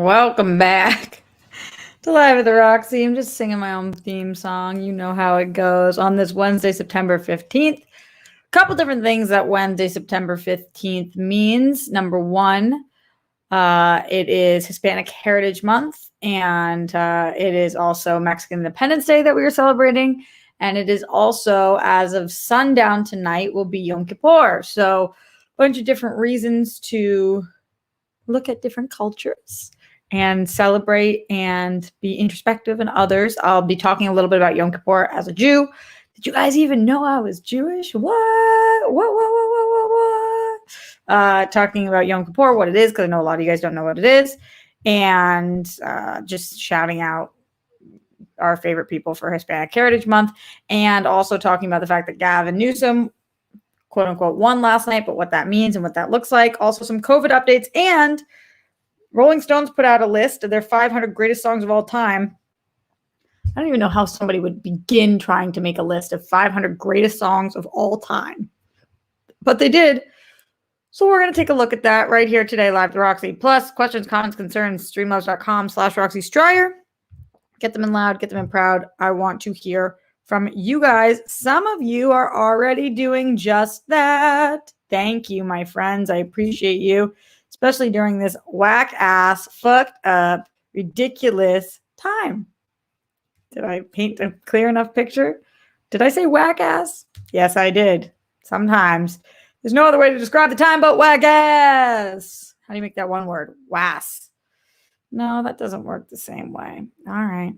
Welcome back to Live at the Roxy. I'm just singing my own theme song. You know how it goes on this Wednesday, September 15th. A couple different things that Wednesday, September 15th means. Number one, it is Hispanic Heritage Month, and it is also Mexican Independence Day that we are celebrating. And it is also, as of sundown tonight, will be Yom Kippur. So a bunch of different reasons to look at different cultures and celebrate and be introspective in others. I'll be talking a little bit about Yom Kippur as a Jew. Did you guys even know I was Jewish? What? Talking about Yom Kippur, what it is, because I know a lot of you guys don't know what it is. And just shouting out our favorite people for Hispanic Heritage Month. And also talking about the fact that Gavin Newsom, quote unquote, won last night, but what that means and what that looks like. Also some COVID updates, and Rolling Stones put out a list of their 500 greatest songs of all time. I don't even know how somebody would begin trying to make a list of 500 greatest songs of all time, but they did. So we're going to take a look at that right here today, live to Roxy. Plus, questions, comments, concerns, streamlabs.com/Roxy Stryer. Get them in loud, get them in proud. I want to hear from you guys. Some of you are already doing just that. Thank you, my friends. I appreciate you, especially during this whack-ass, fucked up, ridiculous time. Did I paint a clear enough picture? Did I say whack-ass? Yes, I did. Sometimes. There's no other way to describe the time but whack-ass. How do you make that one word? Wass. No, that doesn't work the same way. All right.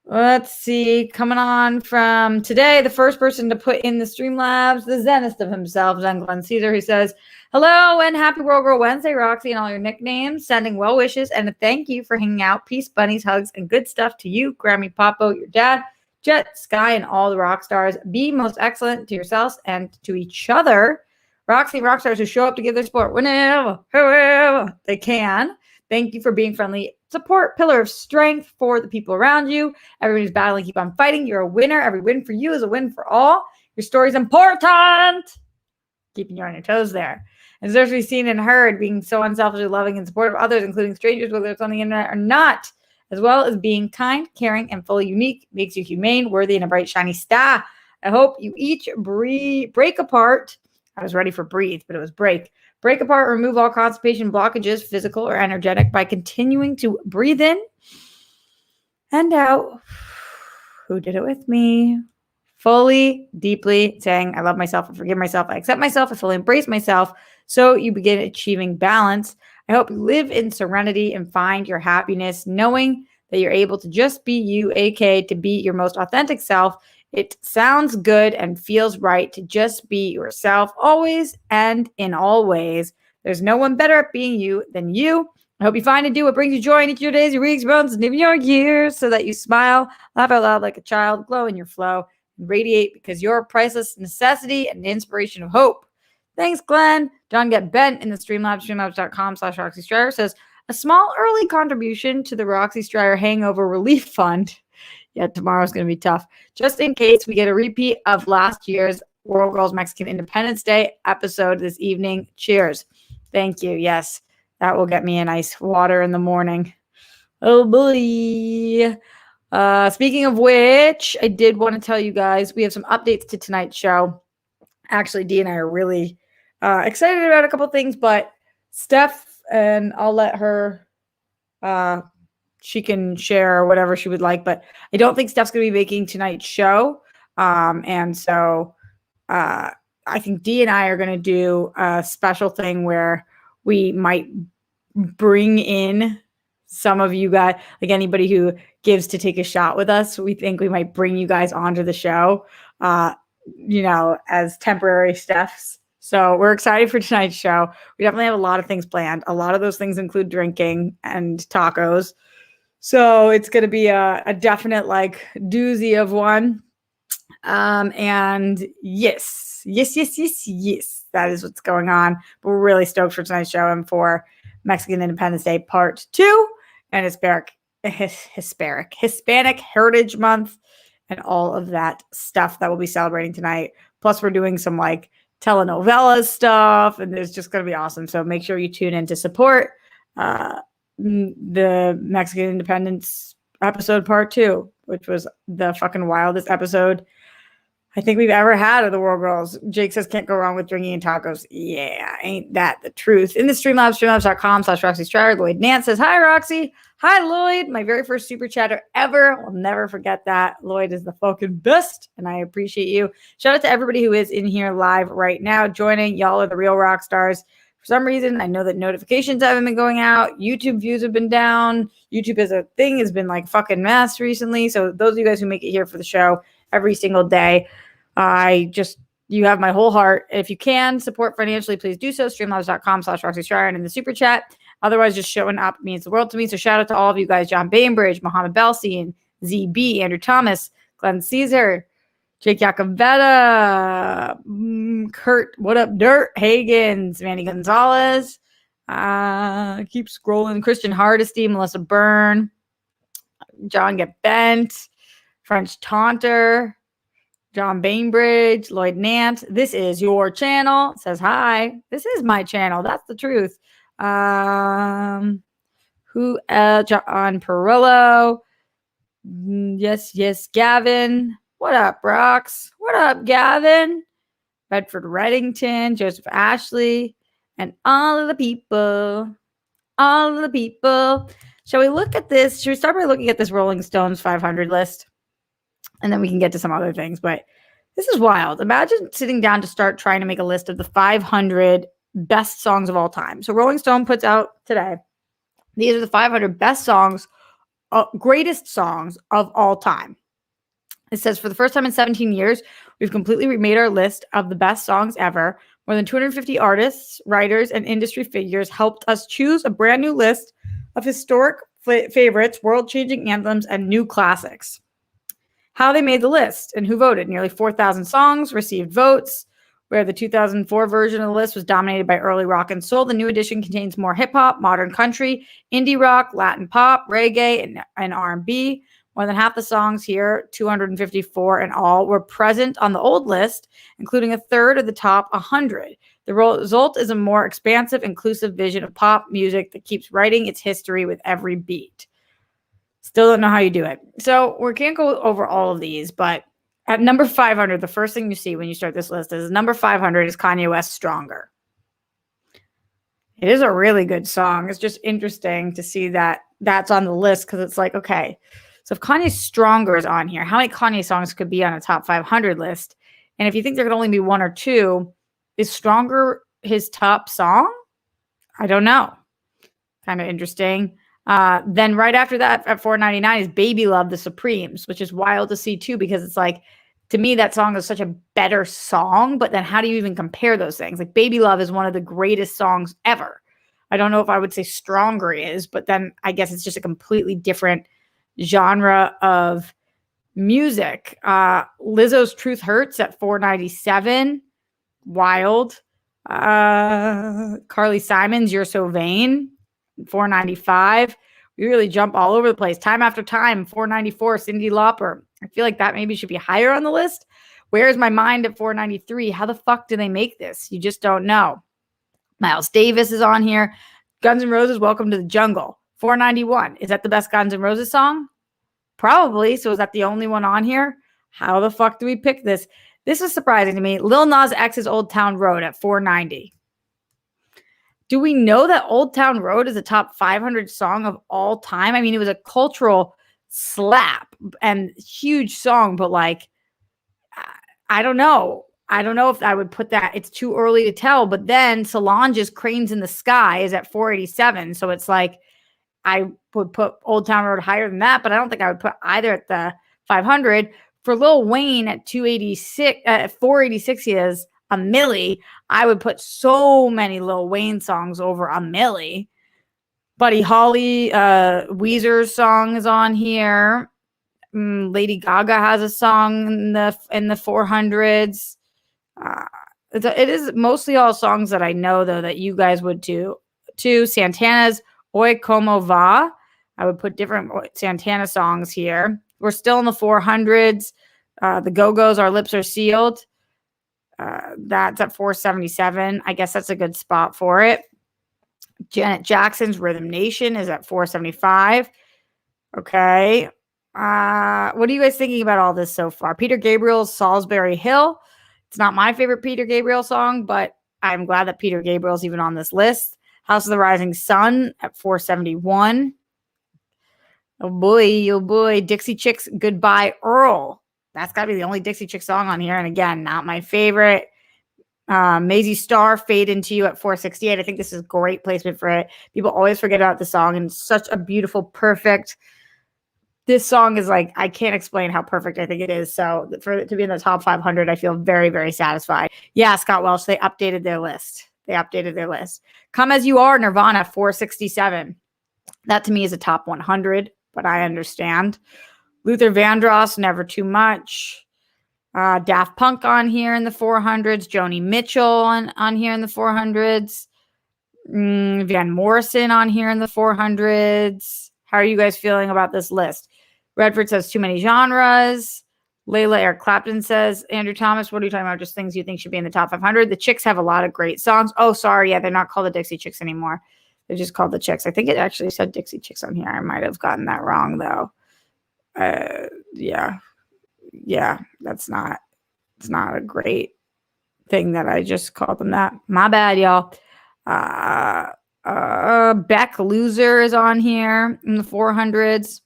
Let's see. Coming on from today, the first person to put in the Streamlabs, the zenist of himself, Zen Glenn Caesar, who says, hello and happy World Girl Wednesday, Roxy, and all your nicknames. Sending well wishes and a thank you for hanging out. Peace, bunnies, hugs, and good stuff to you, Grammy Popo, your dad, Jet, Sky, and all the rock stars. Be most excellent to yourselves and to each other. Roxy rock stars who show up to give their support whenever, however they can. Thank you for being friendly. Support, pillar of strength for the people around you. Everybody's battling. Keep on fighting. You're a winner. Every win for you is a win for all. Your story's important. Keeping you on your toes there. And deserves to be seen and heard, being so unselfishly loving and supportive of others, including strangers, whether it's on the internet or not, as well as being kind, caring, and fully unique, makes you humane, worthy, and a bright, shiny star. I hope you each break apart. I was ready for breathe, but it was break. Break apart, remove all constipation blockages, physical or energetic, by continuing to breathe in and out. Who did it with me? Fully, deeply saying, I love myself, I forgive myself, I accept myself, I fully embrace myself. So you begin achieving balance. I hope you live in serenity and find your happiness, knowing that you're able to just be you, aka to be your most authentic self. It sounds good and feels right to just be yourself always and in all ways. There's no one better at being you than you. I hope you find and do what brings you joy in each of your days, your weeks, your months, and even your years, so that you smile, laugh out loud like a child, glow in your flow, and radiate because you're a priceless necessity and inspiration of hope. Thanks, Glenn. John Get Bent in the Streamlabs, streamlabs.com/Roxy Stryer says, a small early contribution to the Roxy Stryer Hangover Relief Fund. Yeah, tomorrow's going to be tough. Just in case we get a repeat of last year's World Girls Mexican Independence Day episode this evening. Cheers. Thank you. Yes, that will get me a nice water in the morning. Oh, boy. Speaking of which, I did want to tell you guys, we have some updates to tonight's show. Actually, Dee and I are really excited about a couple things, but Steph, and I'll let her... she can share whatever she would like, but I don't think Steph's going to be making tonight's show. And so I think Dee and I are going to do a special thing where we might bring in some of you guys, like anybody who gives to take a shot with us. We think we might bring you guys onto the show, as temporary Stephs. So we're excited for tonight's show. We definitely have a lot of things planned. A lot of those things include drinking and tacos. So it's going to be a definite doozy of one. And yes, that is what's going on. But we're really stoked for tonight's show and for Mexican Independence Day Part 2 and Hispanic Heritage Month and all of that stuff that we'll be celebrating tonight. Plus, we're doing some like telenovela stuff, and it's just going to be awesome. So make sure you tune in to support the Mexican Independence episode Part 2, which was the fucking wildest episode I think we've ever had of the World Girls. Jake says can't go wrong with drinking and tacos. Yeah, ain't that the truth? In the Streamlabs, streamlabs.com/Roxy Strider. Lloyd Nance says, hi, Roxy. Hi, Lloyd. My very first super chatter ever. I'll never forget that. Lloyd is the fucking best, and I appreciate you. Shout out to everybody who is in here live right now joining. Y'all are the real rock stars. For some reason, I know that notifications haven't been going out. YouTube views have been down. YouTube as a thing has been like fucking mess recently. So those of you guys who make it here for the show every single day, you have my whole heart. If you can support financially, please do so. Streamlabs.com/Roxy Strider and in the super chat. Otherwise, just showing up means the world to me. So shout out to all of you guys: John Bainbridge, Mohammed Belsian, ZB, Andrew Thomas, Glenn Caesar, Jake Yakavetta, Kurt, what up, Dirt, Hagans, Manny Gonzalez. Keep scrolling. Christian Hardesty, Melissa Byrne, John Get Bent, French Taunter, John Bainbridge, Lloyd Nant. This is your channel. Says hi. This is my channel. That's the truth. John Perillo. Yes, Gavin. What up, Brox? What up, Gavin? Bedford Reddington, Joseph Ashley, and all of the people. All of the people. Shall we look at this? Should we start by looking at this Rolling Stones 500 list? And then we can get to some other things. But this is wild. Imagine sitting down to start trying to make a list of the 500 best songs of all time. So Rolling Stone puts out today, these are the 500 best songs, greatest songs of all time. It says, for the first time in 17 years, we've completely remade our list of the best songs ever. More than 250 artists, writers, and industry figures helped us choose a brand new list of historic favorites, world-changing anthems, and new classics. How they made the list and who voted. Nearly 4,000 songs received votes, where the 2004 version of the list was dominated by early rock and soul. The new edition contains more hip-hop, modern country, indie rock, Latin pop, reggae, and R&B. More than half the songs here, 254 in all, were present on the old list, including a third of the top 100. The result is a more expansive, inclusive vision of pop music that keeps writing its history with every beat. Still don't know how you do it. So we can't go over all of these, but at number 500, the first thing you see when you start this list is number 500 is Kanye West Stronger. It is a really good song. It's just interesting to see that that's on the list because it's like, okay, so if Kanye Stronger is on here, how many Kanye songs could be on a top 500 list? And if you think there could only be one or two, is Stronger his top song? I don't know. Kind of interesting. Then right after that at 499 is Baby Love, The Supremes, which is wild to see too, because it's like, to me, that song is such a better song, but then how do you even compare those things? Like Baby Love is one of the greatest songs ever. I don't know if I would say Stronger is, but then I guess it's just a completely different genre of music. Lizzo's Truth Hurts at 497. Wild. Carly Simon's You're So Vain, 495. We really jump all over the place. Time After Time, 494. Cyndi Lauper. I feel like that maybe should be higher on the list. Where's My Mind at 493? How the fuck do they make this? You just don't know. Miles Davis is on here. Guns N' Roses, Welcome to the Jungle, 491. Is that the best Guns N' Roses song? Probably. So is that the only one on here? How the fuck do we pick this? This is surprising to me. Lil Nas X's Old Town Road at 490. Do we know that Old Town Road is a top 500 song of all time? I mean, it was a cultural slap and huge song, but like, I don't know. I don't know if I would put that. It's too early to tell. But then Solange's Cranes in the Sky is at 487. So it's like, I would put Old Town Road higher than that, but I don't think I would put either at the 500. For Lil Wayne at 286, 486, he is a milli. I would put so many Lil Wayne songs over a milli. Buddy Holly, Weezer's song is on here. Lady Gaga has a song in the 400s. It is mostly all songs that I know, though, that you guys would too. Santana's Oi Como Va. I would put different Santana songs here. We're still in the 400s. The Go-Go's Our Lips Are Sealed. That's at 477. I guess that's a good spot for it. Janet Jackson's Rhythm Nation is at 475. Okay. What are you guys thinking about all this so far? Peter Gabriel's Salisbury Hill. It's not my favorite Peter Gabriel song, but I'm glad that Peter Gabriel's even on this list. House of the Rising Sun at 471. Oh boy. Dixie Chicks Goodbye Earl. That's got to be the only Dixie Chick song on here. And again, not my favorite. Maisie Starr, Fade Into You at 468. I think this is great placement for it. People always forget about the song, and it's such a beautiful, perfect. This song is like, I can't explain how perfect I think it is. So for it to be in the top 500, I feel very, very satisfied. Yeah, Scott Welsh, they updated their list. Come As You Are, Nirvana, 467. That to me is a top 100, but I understand. Luther Vandross, Never Too Much. Daft Punk on here in the 400s. Joni Mitchell on here in the 400s. Van Morrison on here in the 400s. How are you guys feeling about this list? Redford says too many genres. Layla Eric Clapton says, Andrew Thomas, what are you talking about? Just things you think should be in the top 500. The Chicks have a lot of great songs. Oh, sorry. Yeah, they're not called the Dixie Chicks anymore. They're just called the Chicks. I think it actually said Dixie Chicks on here. I might have gotten that wrong, though. Yeah, it's not a great thing that I just called them that. My bad, y'all. Beck Loser is on here in the 400s.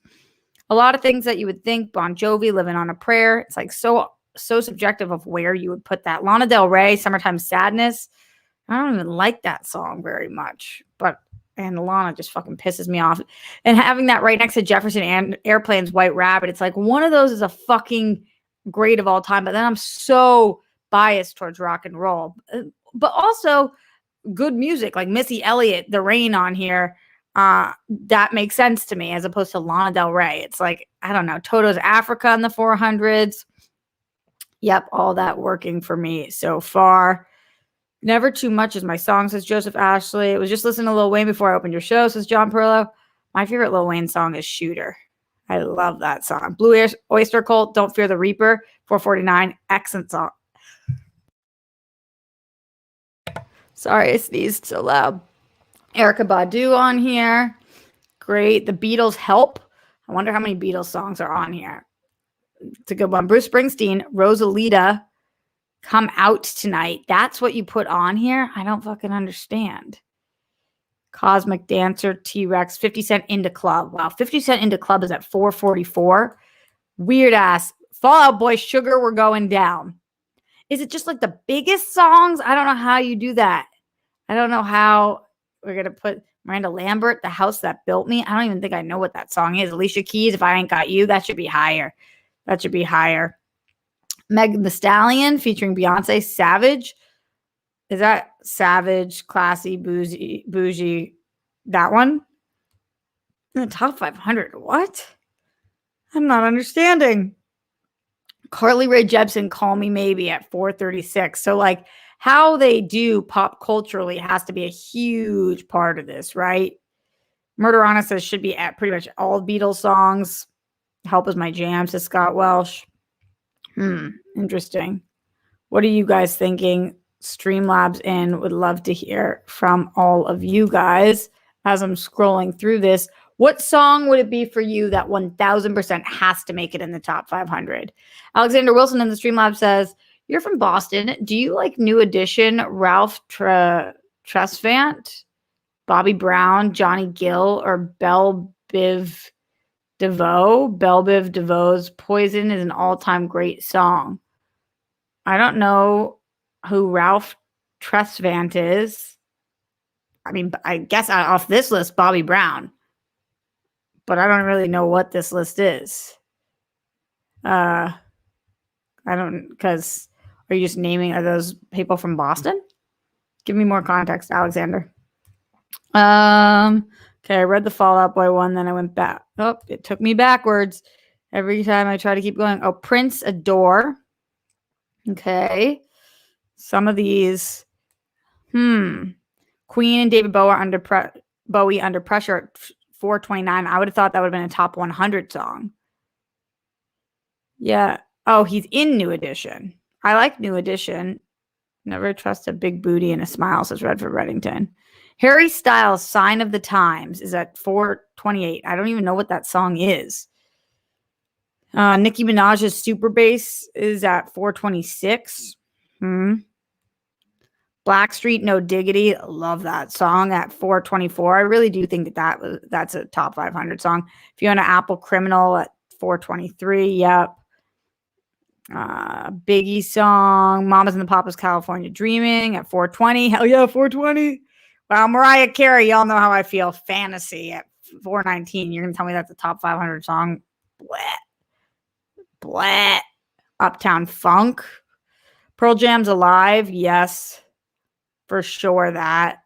A lot of things that you would think. Bon Jovi, Living on a Prayer. It's like so subjective of where you would put that. Lana Del Rey, Summertime Sadness. I don't even like that song very much, and Lana just fucking pisses me off. And having that right next to Jefferson and Airplane's White Rabbit, it's like one of those is a fucking great of all time, but then I'm so biased towards rock and roll. But also good music like Missy Elliott, The Rain on here. That makes sense to me as opposed to Lana Del Rey. It's like, I don't know, Toto's Africa in the 400s. Yep, all that working for me so far. Never Too Much is my song, says Joseph Ashley. I was just listening to Lil Wayne before I opened your show, says John Perillo. My favorite Lil Wayne song is Shooter. I love that song. Blue Oyster Cult, Don't Fear the Reaper, 449. Excellent song. Sorry, I sneezed so loud. Erykah Badu on here. Great. The Beatles, Help. I wonder how many Beatles songs are on here. It's a good one. Bruce Springsteen, Rosalita, Come Out Tonight. That's what you put on here? I don't fucking understand. Cosmic Dancer, T-Rex, 50 Cent Into Club. Wow, 50 Cent Into Club is at 444. Weird ass. Fall Out Boy, Sugar, We're Going Down. Is it just like the biggest songs? I don't know how you do that. I don't know how we're going to put Miranda Lambert, The House That Built Me. I don't even think I know what that song is. Alicia Keys, If I Ain't Got You. That should be higher. Megan Thee Stallion featuring Beyonce, Savage. Is that Savage, Classy, Bougie? That one? In the top 500. What? I'm not understanding. Carly Rae Jepsen, Call Me Maybe at 436. So like how they do pop culturally has to be a huge part of this, right? Murder Honest says should be at pretty much all Beatles songs. Help Is My Jam, says Scott Welsh. Interesting. What are you guys thinking? Streamlabs in. Would love to hear from all of you guys as I'm scrolling through this. What song would it be for you that 1000% has to make it in the top 500? Alexander Wilson in the Streamlabs says, you're from Boston. Do you like New Edition, Ralph Tresvant, Bobby Brown, Johnny Gill, or Belle Biv DeVoe? Belle Biv DeVoe's Poison is an all-time great song. I don't know who Ralph Tresvant is. I mean, I guess off this list, Bobby Brown. But I don't really know what this list is. Because are you just naming, are those people from Boston? Give me more context, Alexander. Okay, I read the Fall Out Boy one, then I went back. Oh, it took me backwards. Every time I try to keep going. Oh, Prince, Adore. Okay. Some of these. Queen and David Bowie under pressure at 429. I would have thought that would have been a top 100 song. Yeah. Oh, he's in New Edition. I like New Edition. Never trust a big booty and a smile, says Redford Reddington. Harry Styles' Sign of the Times is at 428. I don't even know what that song is. Nicki Minaj's Super Bass is at 426. Blackstreet, No Diggity. Love that song at 424. I really do think that's a top 500 song. Fiona Apple, Criminal at 423. Yep. Biggie song, Mamas and the Papas, California Dreaming at 420. Hell yeah, 420. Wow, Mariah Carey, y'all know how I feel. Fantasy at 419. You're going to tell me that's a top 500 song? Blah. Uptown Funk. Pearl Jam's Alive. Yes, for sure that.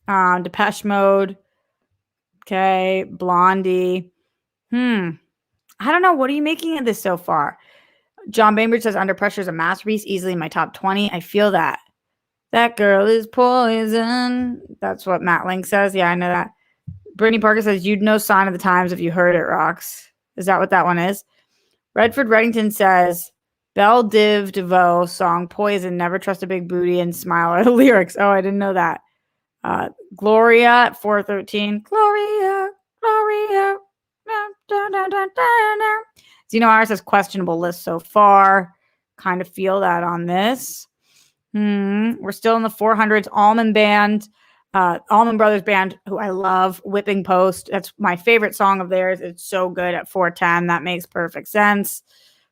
Depeche Mode. Okay, Blondie. I don't know. What are you making of this so far? John Bainbridge says Under Pressure is a masterpiece, easily in my top 20. I feel that. That girl is poison. That's what Matt Link says. Yeah, I know that. Brittany Parker says you'd know Sign of the Times if you heard it, Rocks. Is that what that one is? Redford Reddington says Belle Div DeVoe song Poison, Never Trust a Big Booty and Smile are the lyrics. Oh, I didn't know that. Gloria at 413. Gloria. Zeno Iris says questionable list so far. Kind of feel that on this. We're still in the 400s. Allman Brothers Band, who I love. Whipping Post. That's my favorite song of theirs. It's so good at 410. That makes perfect sense.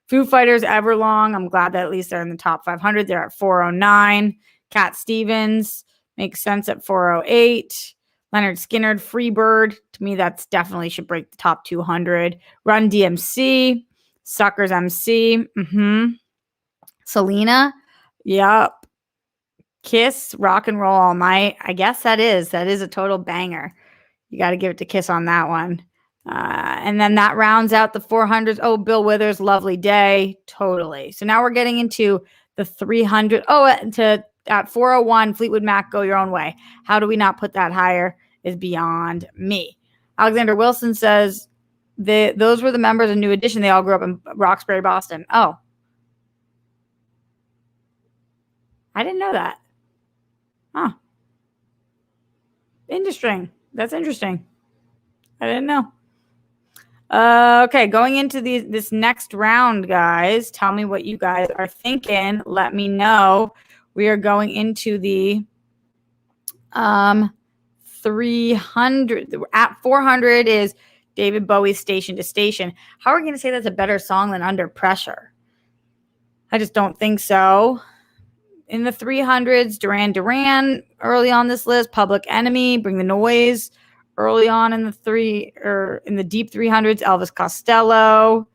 Foo Fighters, Everlong. I'm glad that at least they're in the top 500. They're at 409. Cat Stevens makes sense at 408. Leonard Skinner, Freebird. To me, that's definitely should break the top 200. Run DMC. Suckers MC. Selena. Yep. Kiss, Rock and Roll All Night. I guess that is a total banger. You got to give it to Kiss on that one. And then that rounds out the 400s. Oh, Bill Withers, Lovely Day. Totally. So now we're getting into the 300. At 401, Fleetwood Mac, Go Your Own Way. How do we not put that higher is beyond me. Alexander Wilson says those were the members of New Edition. They all grew up in Roxbury, Boston. Oh. I didn't know that. Huh. Interesting. That's interesting. I didn't know. Okay, going into this next round, guys. Tell me what you guys are thinking. Let me know. We are going into the 300. At 400 is David Bowie's Station to Station. How are we going to say that's a better song than Under Pressure? I just don't think so. In the 300s, Duran Duran early on this list. Public Enemy, Bring the Noise early on in the deep 300s. Elvis Costello.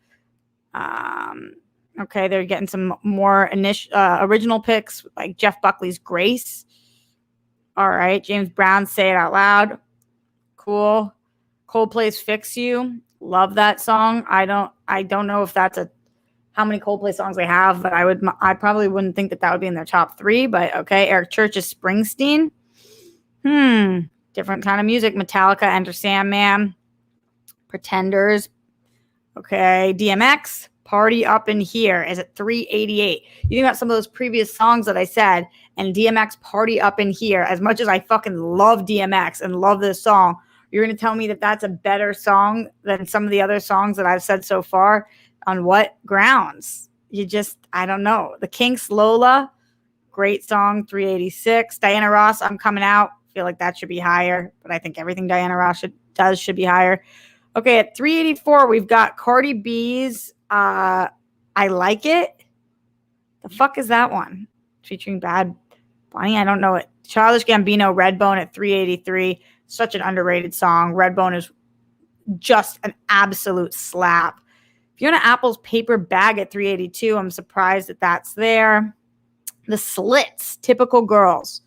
Okay, they're getting some more original picks like Jeff Buckley's Grace. All right, James Brown, Say It Out Loud. Cool. Coldplay's Fix You. Love that song. I don't know if that's how many Coldplay songs they have, but I probably wouldn't think that would be in their top 3, but okay. Eric Church's Springsteen. Different kind of music. Metallica, Enter Sandman. Pretenders. Okay. DMX, Party Up in Here is at 388. You think about some of those previous songs that I said, and DMX Party Up in Here, as much as I fucking love DMX and love this song, you're going to tell me that that's a better song than some of the other songs that I've said so far? On what grounds? I don't know. The Kinks, Lola, great song, 386. Diana Ross, I'm Coming Out. Feel like that should be higher, but I think everything Diana Ross should be higher. Okay, at 384, we've got Cardi B's I Like It. The fuck is that one? Featuring Bad Bunny? I don't know it. Childish Gambino, Redbone at 383. Such an underrated song. Redbone is just an absolute slap. Fiona Apple's Paper Bag at 382. I'm surprised that that's there. The Slits, Typical Girls.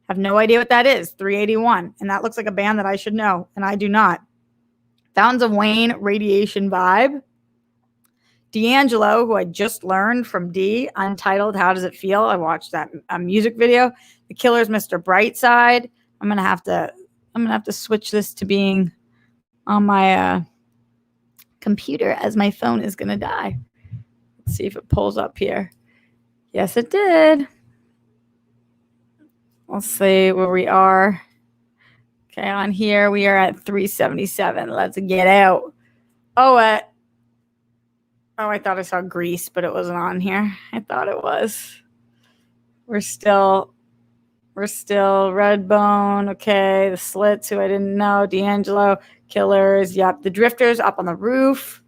Have no idea what that is. 381. And that looks like a band that I should know, and I do not. Fountains of Wayne, Radiation Vibe. D'Angelo, who I just learned from D, Untitled, How Does It Feel? I watched that music video. The Killers, Mr. Brightside. I'm gonna have to switch this to being on my computer as my phone is gonna die. Let's see if it pulls up here. Yes, it did. Let's see where we are. Okay, on here we are at 377. Let's get out. Oh, I thought I saw Grease, but it wasn't on here. I thought it was. We're still Redbone. Okay, the Slits, who I didn't know. D'Angelo, Killers. Yep, the Drifters, Up on the Roof.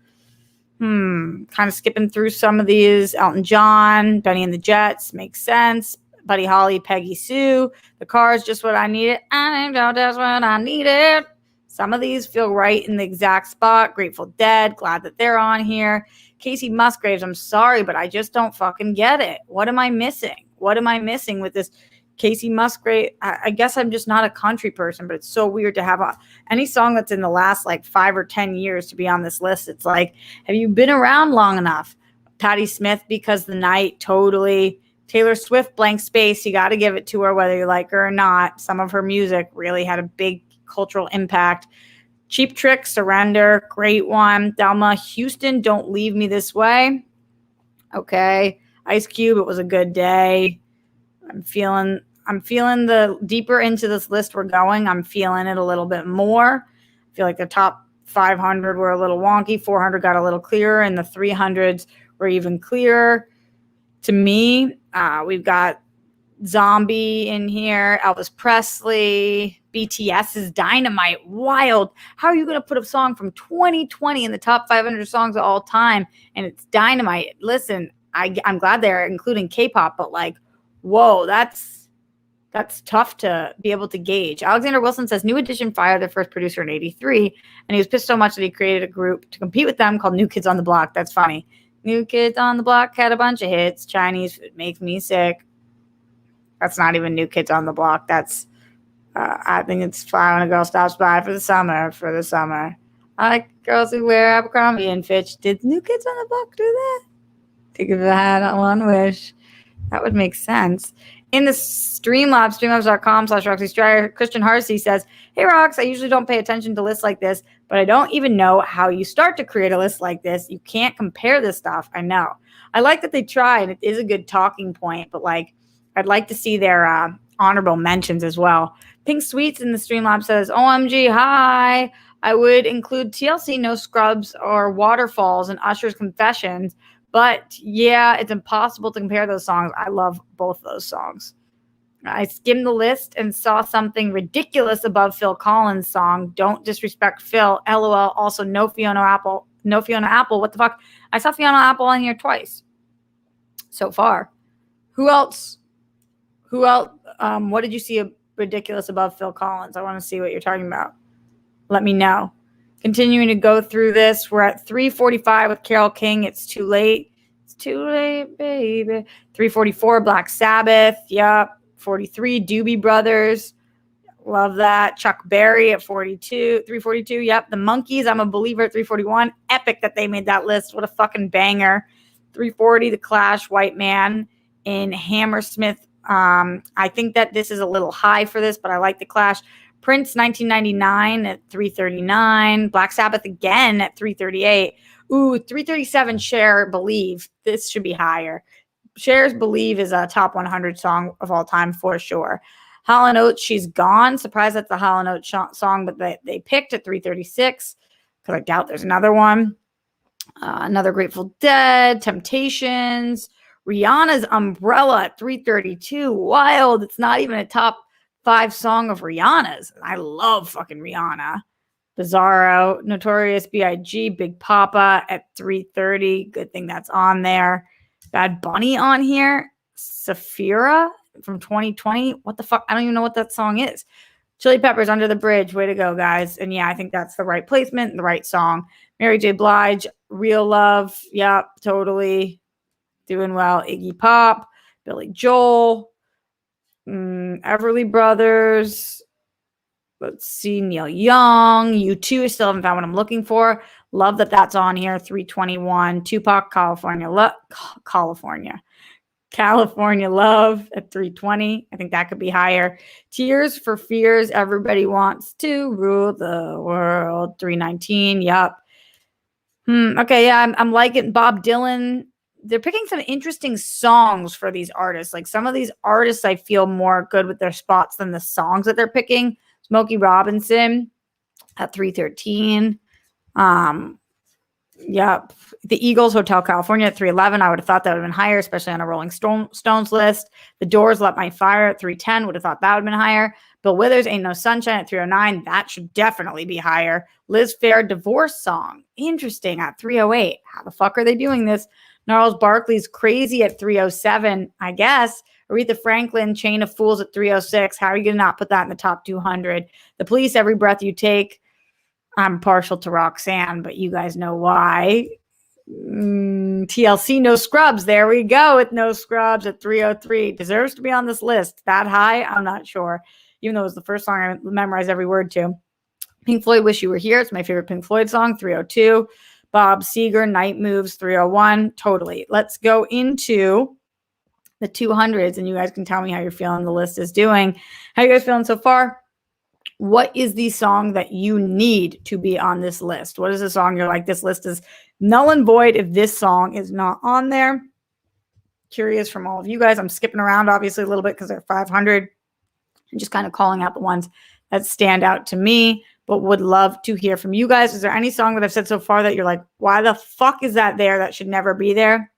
Kind of skipping through some of these. Elton John, Benny and the Jets, makes sense. Buddy Holly, Peggy Sue. The Cars, Just What I Needed. I know that's what I needed. Some of these feel right in the exact spot. Grateful Dead, glad that they're on here. Casey Musgraves, I'm sorry, but I just don't fucking get it. What am I missing? What am I missing with this Casey Musgrave? I guess I'm just not a country person, but it's so weird to have any song that's in the last like 5 or 10 years to be on this list. It's like, have you been around long enough? Patti Smith, Because the Night, totally. Taylor Swift, Blank Space, you got to give it to her whether you like her or not. Some of her music really had a big cultural impact. Cheap Trick, Surrender, great one. Thelma Houston, Don't Leave Me This Way. Okay. Ice Cube, It Was a Good Day. I'm feeling the deeper into this list we're going, I'm feeling it a little bit more. I feel like the top 500 were a little wonky. 400 got a little clearer, and the 300s were even clearer. To me, we've got Zombie in here, Elvis Presley, BTS's Dynamite, wild. How are you going to put a song from 2020 in the top 500 songs of all time and it's Dynamite? Listen, I'm glad they're including K-pop, but like, whoa, that's tough to be able to gauge. Alexander Wilson says New Edition fired their first producer in 83, and he was pissed so much that he created a group to compete with them called New Kids on the Block. That's funny. New Kids on the Block had a bunch of hits. Chinese Food Makes Me Sick. That's not even New Kids on the Block. That's, I think it's Fly When a Girl Stops By for the summer. I like girls who wear Abercrombie and Fitch. Did New Kids on the Block do that? Think if I had one wish. That would make sense. In the Streamlabs, streamlabs.com/Roxy Striar, Christian Harsey says, hey, Rox, I usually don't pay attention to lists like this, but I don't even know how you start to create a list like this. You can't compare this stuff. I know. I like that they try, and it is a good talking point, but like, I'd like to see their honorable mentions as well. Pink Sweets in the Streamlab says, OMG, hi. I would include TLC, No Scrubs, or Waterfalls and Usher's Confessions. But yeah, it's impossible to compare those songs. I love both those songs. I skimmed the list and saw something ridiculous above Phil Collins' song, Don't Disrespect Phil, LOL. Also, no Fiona Apple. No Fiona Apple. What the fuck? I saw Fiona Apple on here twice so far. Who else? What did you see ridiculous above Phil Collins? I want to see what you're talking about. Let me know. Continuing to go through this, we're at 345 with Carole King. It's too late. It's too late, baby. 344, Black Sabbath. Yep. 43, Doobie Brothers. Love that. Chuck Berry at 42. 342. Yep. The Monkees, I'm a Believer at 341. Epic that they made that list. What a fucking banger. 340, The Clash, White Man. In Hammersmith, I think that this is a little high for this, but I like The Clash. Prince, 1999 at 339. Black Sabbath again at 338. Ooh, 337, Cher, Believe. This should be higher. Cher's Believe is a top 100 song of all time for sure. Hall & Oates, She's Gone. Surprised that's the Hall & Oates song, but they picked at 336 because I doubt there's another one. Another Grateful Dead, Temptations. Rihanna's Umbrella at 332. Wild. It's not even a top 5 song of Rihanna's. I love fucking Rihanna. Bizarro, Notorious B.I.G., Big Papa at 330. Good thing that's on there. Bad Bunny on here. Saphira from 2020. What the fuck? I don't even know what that song is. Chili Peppers, Under the Bridge. Way to go, guys. And yeah, I think that's the right placement and the right song. Mary J. Blige, Real Love. Yep, totally. Doing well. Iggy Pop, Billy Joel. Everly Brothers. Let's see, Neil Young, U2. Still haven't found what I'm looking for. Love that that's on here. 321. Tupac, California Love at 320. I think that could be higher. Tears for Fears. Everybody Wants to Rule the World. 319. Yup. Okay, yeah, I'm liking Bob Dylan. They're picking some interesting songs for these artists. Like some of these artists, I feel more good with their spots than the songs that they're picking. Smokey Robinson at 313. Yep. The Eagles, Hotel California at 311. I would have thought that would have been higher, especially on a Rolling Stones list. The Doors, Let My Fire at 310. Would have thought that would have been higher. Bill Withers, Ain't No Sunshine at 309. That should definitely be higher. Liz Phair, Divorce Song. Interesting at 308. How the fuck are they doing this? Gnarls Barkley's Crazy at 307, I guess. Aretha Franklin, Chain of Fools at 306. How are you going to not put that in the top 200? The Police, Every Breath You Take. I'm partial to Roxanne, but you guys know why. TLC, No Scrubs. There we go with No Scrubs at 303. Deserves to be on this list. That high? I'm not sure. Even though it was the first song I memorized every word to. Pink Floyd, Wish You Were Here. It's my favorite Pink Floyd song, 302. Bob Seger, Night Moves, 301. Totally. Let's go into the 200s, and you guys can tell me how you're feeling the list is doing. How you guys feeling so far? What is the song that you need to be on this list? What is the song you're like, this list is null and void if this song is not on there? Curious from all of you guys. I'm skipping around obviously a little bit because they're 500. I'm just kind of calling out the ones that stand out to me, but would love to hear from you guys. Is there any song that I've said so far that you're like, why the fuck is that there? That should never be there?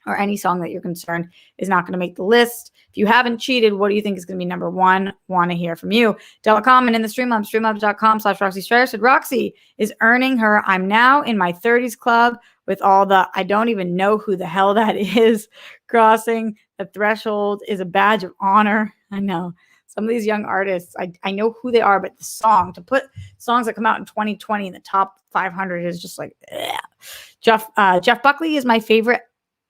Or any song that you're concerned is not going to make the list. If you haven't cheated, what do you think is going to be number one? Want to hear from you. Comment in the Streamlabs, streamlabs.com/Roxy Striar said Roxy is earning her I'm now in my 30s club with all the I don't even know who the hell that is. Crossing the threshold is a badge of honor. I know. Some of these young artists, I know who they are, but the song, to put songs that come out in 2020 in the top 500 is just like, ugh. Jeff Buckley is my favorite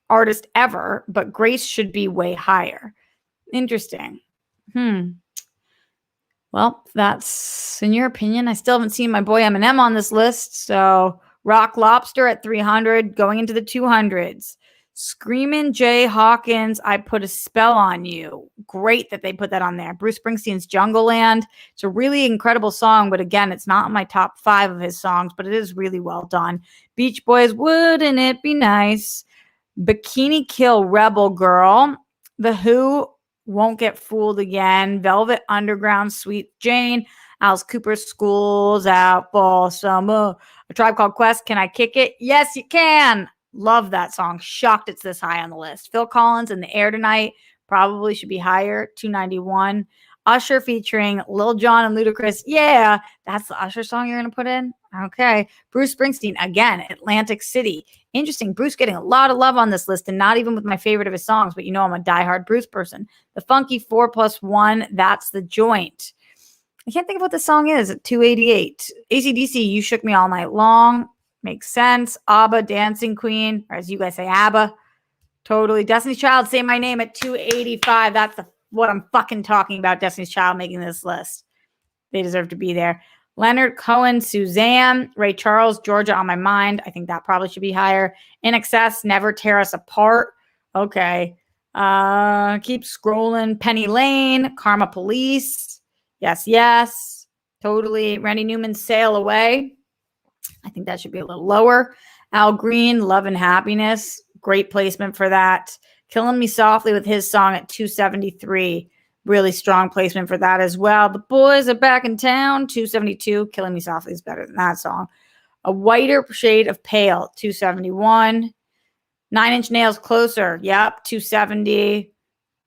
artist ever, but Grace should be way higher. Interesting. Well, that's in your opinion. I still haven't seen my boy Eminem on this list. So Rock Lobster at 300, going into the 200s. Screamin' Jay Hawkins, I Put a Spell on You. Great that they put that on there. Bruce Springsteen's Jungle Land. It's a really incredible song, but again, it's not in my top 5 of his songs, but it is really well done. Beach Boys, Wouldn't It Be Nice? Bikini Kill, Rebel Girl. The Who, Won't Get Fooled Again. Velvet Underground, Sweet Jane. Alice Cooper, School's Out for Summer. A Tribe Called Quest, Can I Kick It? Yes, you can. Love that song. Shocked it's this high on the list. Phil Collins, In the Air Tonight. Probably should be higher, 291. Usher featuring Lil Jon and Ludacris. Yeah, that's the Usher song you're going to put in? Okay. Bruce Springsteen, again, Atlantic City. Interesting. Bruce getting a lot of love on this list, and not even with my favorite of his songs, but you know I'm a diehard Bruce person. The Funky 4+1, That's the Joint. I can't think of what the song is at 288. AC/DC, You Shook Me All Night Long. Makes sense. ABBA, Dancing Queen, or as you guys say, ABBA. Totally. Destiny's Child, Say My Name at 285. That's what I'm fucking talking about. Destiny's Child making this list. They deserve to be there. Leonard Cohen, Suzanne. Ray Charles, Georgia on My Mind. I think that probably should be higher. In Excess, Never Tear Us Apart. Okay. Keep scrolling. Penny Lane, Karma Police. Yes, yes. Totally. Randy Newman, Sail Away. I think that should be a little lower. Al Green, Love and Happiness. Great placement for that. Killing Me Softly with his song at 273. Really strong placement for that as well. The Boys Are Back in Town, 272. Killing Me Softly is better than that song. A Whiter Shade of Pale, 271. 9 Inch Nails, Closer. Yep, 270.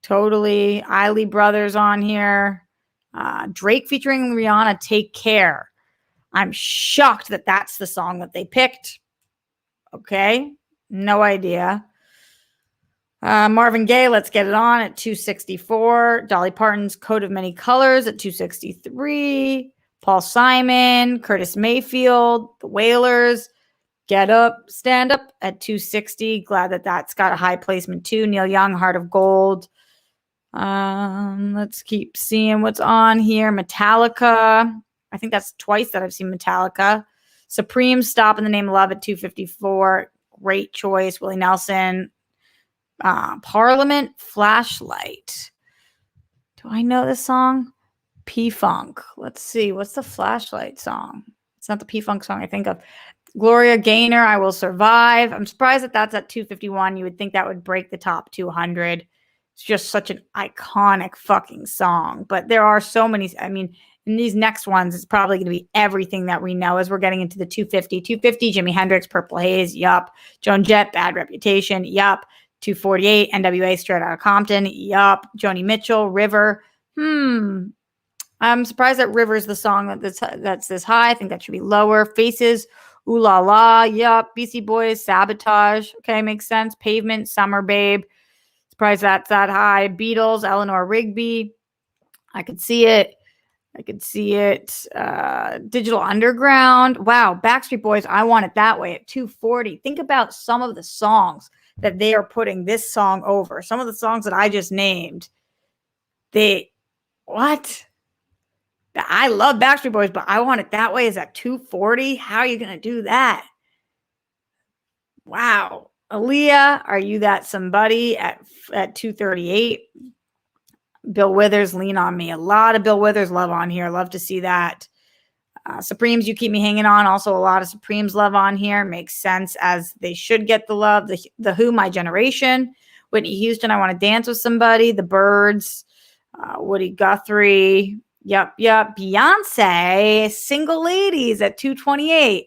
Totally. Eiley Brothers on here. Drake featuring Rihanna, Take Care. I'm shocked that that's the song that they picked. Okay. No idea. Marvin Gaye, Let's Get It On at 264. Dolly Parton's Coat of Many Colors at 263. Paul Simon, Curtis Mayfield, The Wailers, Get Up, Stand Up at 260. Glad that that's got a high placement too. Neil Young, Heart of Gold. Let's keep seeing what's on here. Metallica. I think that's twice that I've seen Metallica. Supreme, Stop in the Name of Love at 254. Great choice. Willie Nelson. Parliament, Flashlight. Do I know this song? P-Funk. Let's see. What's the Flashlight song? It's not the P-Funk song I think of. Gloria Gaynor, I Will Survive. I'm surprised that that's at 251. You would think that would break the top 200. It's just such an iconic fucking song. But there are so many. I mean, in these next ones, it's probably going to be everything that we know as we're getting into the 250. 250, Jimi Hendrix, Purple Haze. Yup. Joan Jett, Bad Reputation. Yup. 248, NWA, Straight Outta Compton. Yup. Joni Mitchell, River. I'm surprised that River is the song that's this high. I think that should be lower. Faces. Ooh La La. Yup. BC Boys, Sabotage. Okay, makes sense. Pavement, Summer Babe. Surprised that's that high. Beatles, Eleanor Rigby. I could see it. Digital Underground. Wow. Backstreet Boys, I Want It That Way at 240. Think about some of the songs that they are putting this song over. Some of the songs that I just named. What? I love Backstreet Boys, but I Want It That Way is at 240. How are you going to do that? Wow. Aaliyah, Are You That Somebody at 238. Bill Withers, Lean on Me. A lot of Bill Withers love on here. Love to see that. Supremes, You Keep Me Hanging On. Also a lot of Supremes love on here. Makes sense as they should get the love. The Who, My Generation. Whitney Houston, I Want to Dance with Somebody. The Byrds. Woody Guthrie. Yup. Beyonce, Single Ladies at 228.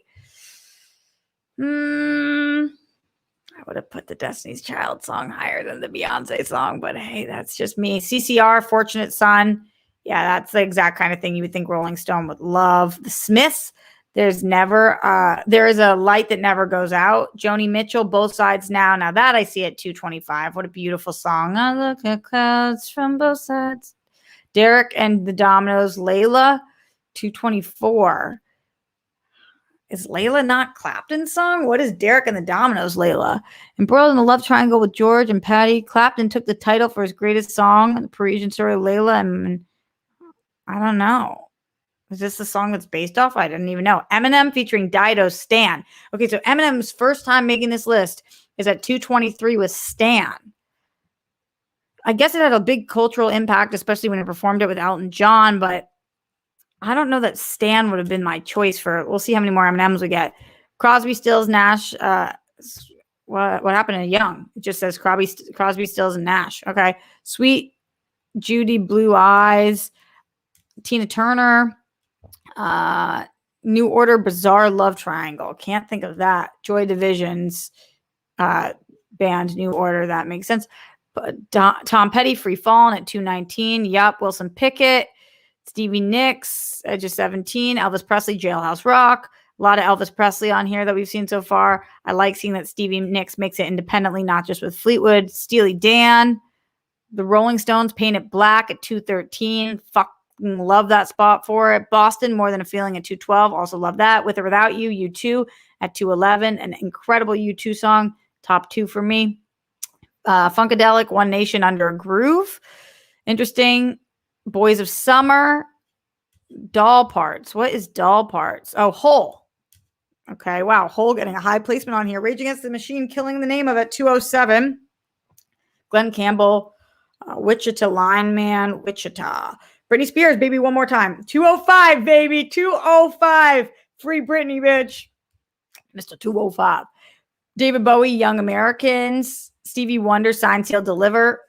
I would have put the Destiny's Child song higher than the Beyonce song, but hey, that's just me. CCR, Fortunate Son. Yeah, that's the exact kind of thing you would think Rolling Stone would love. The Smiths, there is a light that never goes out. Joni Mitchell, Both Sides Now. Now that I see at 225. What a beautiful song. I look at clouds from both sides. Derek and the Dominoes, Layla, 224. Is Layla not Clapton's song? What is Derek and the Dominoes, Layla? Embroiled in the Love Triangle with George and Patty. Clapton took the title for his greatest song, The Parisian Story of Layla. And I don't know. Is this the song that's based off? I didn't even know. Eminem featuring Dido, Stan. Okay, so Eminem's first time making this list is at 223 with Stan. I guess it had a big cultural impact, especially when it performed it with Elton John, but I don't know that Stan would have been my choice for. We'll see how many more M&Ms we get. Crosby, Stills, Nash. What happened to Young? It just says Crosby, Stills, and Nash. Okay. Sweet Judy, Blue Eyes. Tina Turner. New Order, Bizarre Love Triangle. Can't think of that. Joy Division's band, New Order. That makes sense. But Tom Petty, Free Fallin' at 219. Yup. Wilson Pickett. Stevie Nicks, Edge of 17, Elvis Presley, Jailhouse Rock. A lot of Elvis Presley on here that we've seen so far. I like seeing that Stevie Nicks makes it independently, not just with Fleetwood. Steely Dan, the Rolling Stones, Paint It Black at 213. Fucking love that spot for it. Boston, More Than a Feeling at 212. Also love that. With or Without You, U2 at 211. An incredible U2 song. Top 2 for me. Funkadelic, One Nation Under a Groove. Interesting. Boys of Summer, Doll Parts. What is Doll Parts? Oh, Hole. Okay, wow. Hole getting a high placement on here. Rage Against the Machine, Killing the Name of it, 207. Glenn Campbell, Wichita Lineman, Wichita. Britney Spears, Baby One More Time. 205, baby. 205. Free Britney, bitch. Mr. 205. David Bowie, Young Americans. Stevie Wonder, Sign, Seal, Deliver.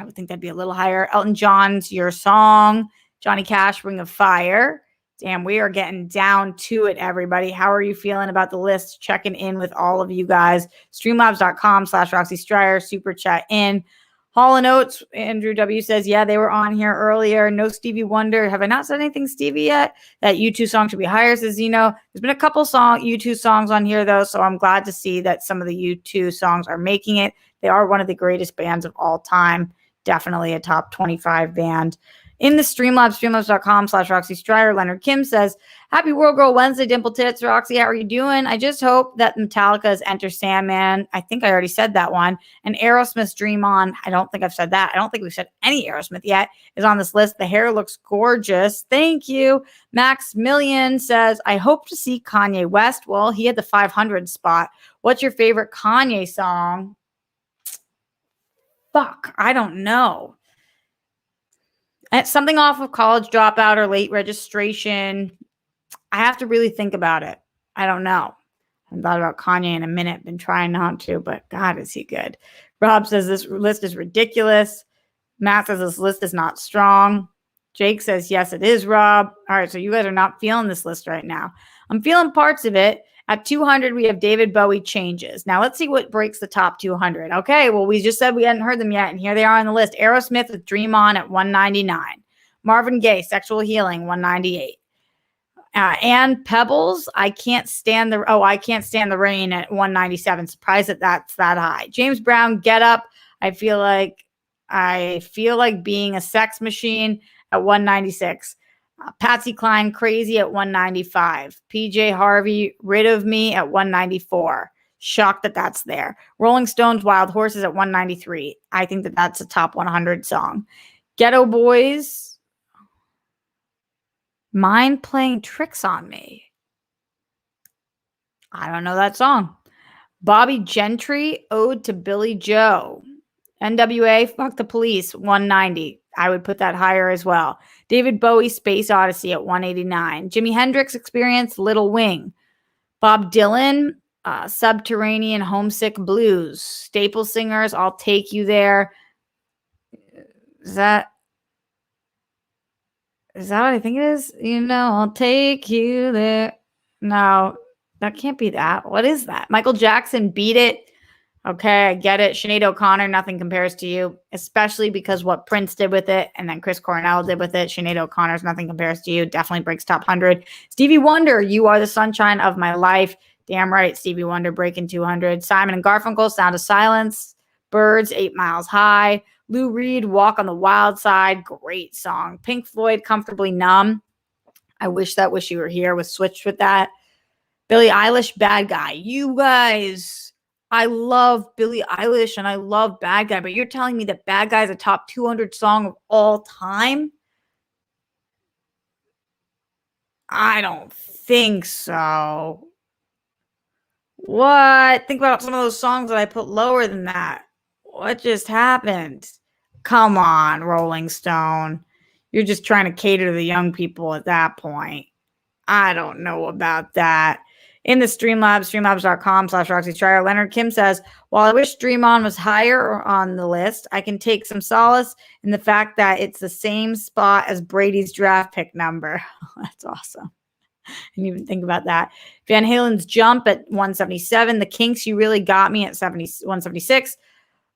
I would think that'd be a little higher. Elton John's Your Song. Johnny Cash, Ring of Fire. Damn, we are getting down to it, everybody. How are you feeling about the list? Checking in with all of you guys. Streamlabs.com/Roxy Stryer. Super chat in. Hall & Oates, Andrew W. says, yeah, they were on here earlier. No Stevie Wonder. Have I not said anything Stevie yet? That U2 song should be higher, says Zeno. There's been a couple U2 songs on here, though, so I'm glad to see that some of the U2 songs are making it. They are one of the greatest bands of all time. Definitely a top 25 band. In the Streamlabs, streamlabs.com/Roxy Stryer, Leonard Kim says, Happy World Girl Wednesday, Dimple Tits. Roxy, how are you doing? I just hope that Metallica's Enter Sandman, I think I already said that one, and Aerosmith's Dream On, I don't think I've said that. I don't think we've said any Aerosmith yet, is on this list. The hair looks gorgeous. Thank you. Maximilian says, I hope to see Kanye West. Well, he had the 500 spot. What's your favorite Kanye song? Fuck, I don't know. Something off of College Dropout or Late Registration. I have to really think about it. I don't know. I haven't thought about Kanye in a minute. Been trying not to, but God, is he good. Rob says this list is ridiculous. Matt says this list is not strong. Jake says, yes, it is, Rob. All right, so you guys are not feeling this list right now. I'm feeling parts of it. At 200, we have David Bowie Changes. Now, let's see what breaks the top 200. Okay, well, we just said we hadn't heard them yet, and here they are on the list. Aerosmith with Dream On at 199. Marvin Gaye, Sexual Healing, 198. And Pebbles, I Can't Stand the Rain at 197. Surprised that that's that high. James Brown, Get Up. I feel like being a sex machine at 196. Patsy Cline, Crazy at 195. PJ Harvey, Rid of Me at 194. Shocked that that's there. Rolling Stones, Wild Horses at 193. I think that that's a top 100 song. Ghetto Boys, Mind Playing Tricks on Me. I don't know that song. Bobby Gentry, Ode to Billy Joe. NWA, Fuck the Police, 190. I would put that higher as well. David Bowie, Space Odyssey at 189. Jimi Hendrix Experience, Little Wing. Bob Dylan, Subterranean Homesick Blues. Staple Singers, I'll Take You There. Is that what I think it is? I'll take you there. No, that can't be that. What is that? Michael Jackson, Beat It. Okay, I get it. Sinead O'Connor, Nothing Compares to You, especially because what Prince did with it and then Chris Cornell did with it. Sinead O'Connor's Nothing Compares to You definitely breaks top 100. Stevie Wonder, You Are the Sunshine of My Life. Damn right, Stevie Wonder breaking 200. Simon and Garfunkel, Sound of Silence. Birds, 8 Miles High. Lou Reed, Walk on the Wild Side. Great song. Pink Floyd, Comfortably Numb. I Wish You Were Here was switched with that. Billie Eilish, Bad Guy. You guys, I love Billie Eilish and I love Bad Guy, but you're telling me that Bad Guy is a top 200 song of all time? I don't think so. What? Think about some of those songs that I put lower than that. What just happened? Come on, Rolling Stone. You're just trying to cater to the young people at that point. I don't know about that. In the Streamlabs, streamlabs.com/Roxy Striar, Leonard Kim says, while I wish Dream On was higher on the list, I can take some solace in the fact that it's the same spot as Brady's draft pick number. That's awesome. I didn't even think about that. Van Halen's Jump at 177. The Kinks, You Really Got Me at 176.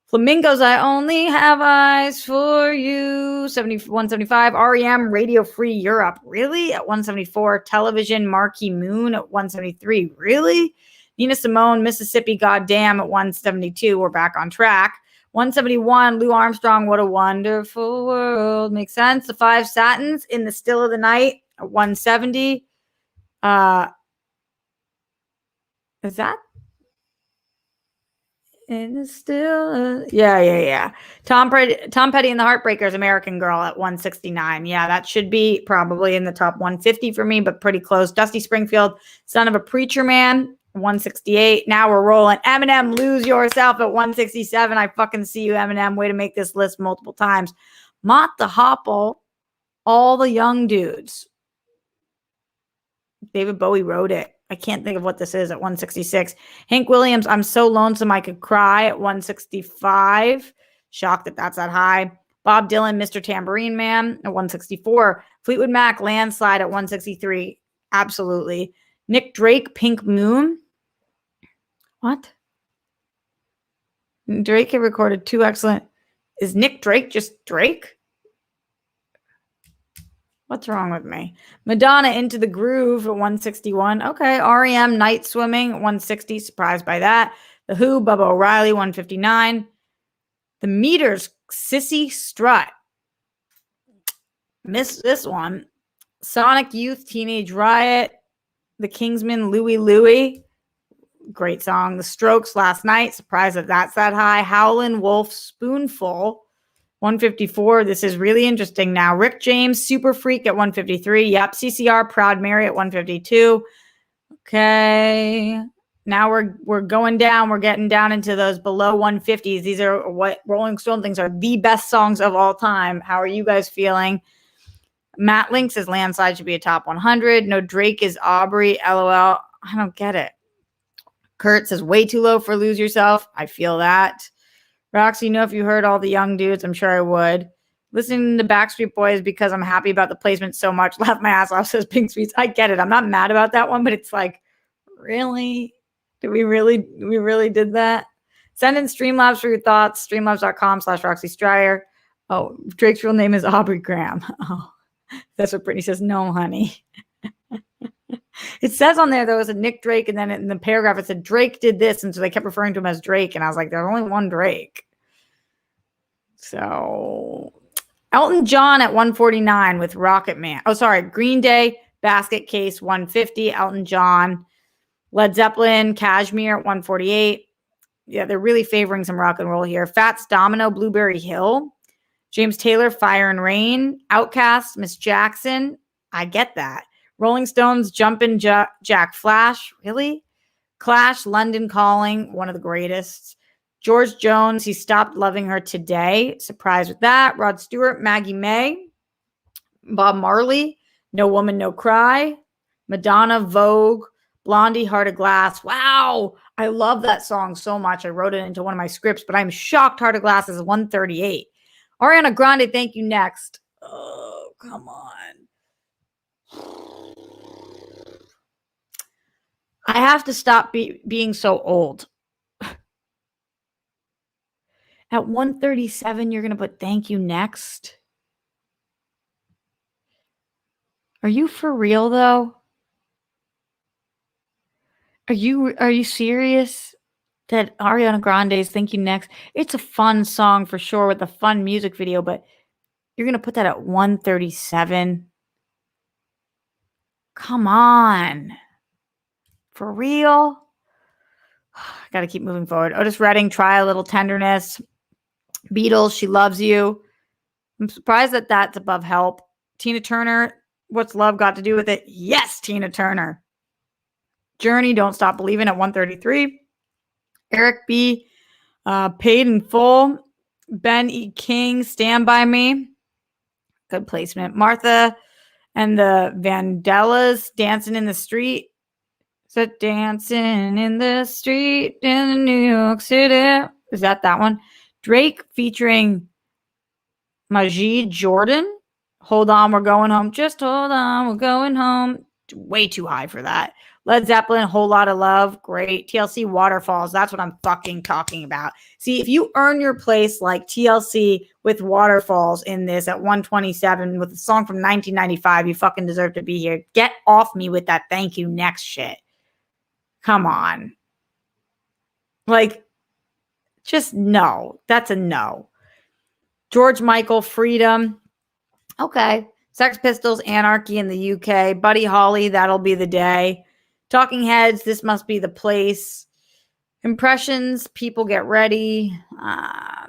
Flamingos, I Only Have Eyes for You, 175. REM, Radio Free Europe, really? At 174. Television, Marquee Moon at 173. Really? Nina Simone, Mississippi Goddamn at 172. We're back on track. 171, Lou Armstrong, What a Wonderful World. Makes sense. The Five Satins, In the Still of the Night at 170. Is that? And it's still, yeah. Tom Petty and the Heartbreakers, American Girl at 169. Yeah, that should be probably in the top 150 for me, but pretty close. Dusty Springfield, Son of a Preacher Man, 168. Now we're rolling. Eminem, Lose Yourself at 167. I fucking see you, Eminem. Way to make this list multiple times. Mott the Hopple, All the Young Dudes. David Bowie wrote it. I can't think of what this is at 166. Hank Williams, I'm So Lonesome I Could Cry at 165. Shocked that that's that high. Bob Dylan, Mr. Tambourine Man at 164. Fleetwood Mac, Landslide at 163. Absolutely. Nick Drake, Pink Moon. What? Drake had recorded 2 excellent. Is Nick Drake just Drake? What's wrong with me? Madonna, Into the Groove at 161. Okay. REM, Night Swimming, 160. Surprised by that. The Who, Bubba O'Reilly, 159. The Meters, Sissy Strut. Missed this one. Sonic Youth, Teenage Riot, The Kingsmen, Louie Louie. Great song. The Strokes, Last Night. Surprised that that's that high. Howlin' Wolf, Spoonful. 154. This is really interesting now. Rick James, Super Freak at 153. Yep. CCR, Proud Mary at 152. Okay. Now we're going down. We're getting down into those below 150s. These are what Rolling Stone thinks are the best songs of all time. How are you guys feeling? Matt Link says Landslide should be a top 100. No, Drake is Aubrey. LOL. I don't get it. Kurt says way too low for Lose Yourself. I feel that. Roxy, if you heard all the young dudes, I'm sure I would. Listening to Backstreet Boys because I'm happy about the placement so much. Laugh my ass off, says Pink Sweets. I get it. I'm not mad about that one, but it's like, really? Did we really did that? Send in Streamlabs for your thoughts. Streamlabs.com/Roxy Stryer. Oh, Drake's real name is Aubrey Graham. Oh, that's what Brittany says. No, honey. It says on there was a Nick Drake, and then in the paragraph it said Drake did this, and so they kept referring to him as Drake, and I was like, there's only one Drake. So Elton John at 149 with Rocket Man. Oh, sorry, Green Day, Basket Case 150, Elton John. Led Zeppelin, Kashmir at 148. Yeah, they're really favoring some rock and roll here. Fats Domino, Blueberry Hill. James Taylor, Fire and Rain. Outkast, Miss Jackson. I get that. Rolling Stones, Jumpin' Jack Flash. Really? Clash, London Calling, one of the greatest. George Jones, He Stopped Loving Her Today. Surprised with that. Rod Stewart, Maggie May. Bob Marley, No Woman, No Cry. Madonna, Vogue. Blondie, Heart of Glass. Wow. I love that song so much. I wrote it into one of my scripts, but I'm shocked Heart of Glass is 138. Ariana Grande, Thank You Next. Oh, come on. I have to stop being so old. At 137, you're going to put Thank You Next? Are you for real, though? Are you serious that Ariana Grande's Thank You Next? It's a fun song for sure with a fun music video, but you're going to put that at 137? Come on. For real? Got to keep moving forward. Otis Redding, Try a Little Tenderness. Beatles, She Loves You. I'm surprised that that's above Help. Tina Turner, What's Love Got to Do with It? Yes, Tina Turner. Journey, Don't Stop Believing at 133. Eric B., Paid in Full. Ben E. King, Stand By Me. Good placement. Martha and the Vandellas, Dancing in the Street. So Dancing in the Street in New York City. Is that one? Drake featuring Majid Jordan. Hold On, We're Going Home. Just hold on, we're going home. Way too high for that. Led Zeppelin, Whole Lot of Love. Great. TLC, Waterfalls. That's what I'm fucking talking about. See, if you earn your place like TLC with Waterfalls in this at 127 with a song from 1995, you fucking deserve to be here. Get off me with that Thank You Next shit. Come on. Like, just no. That's a no. George Michael, Freedom. Okay. Sex Pistols, Anarchy in the UK. Buddy Holly, That'll Be the Day. Talking Heads, This Must Be the Place. Impressions, People Get Ready.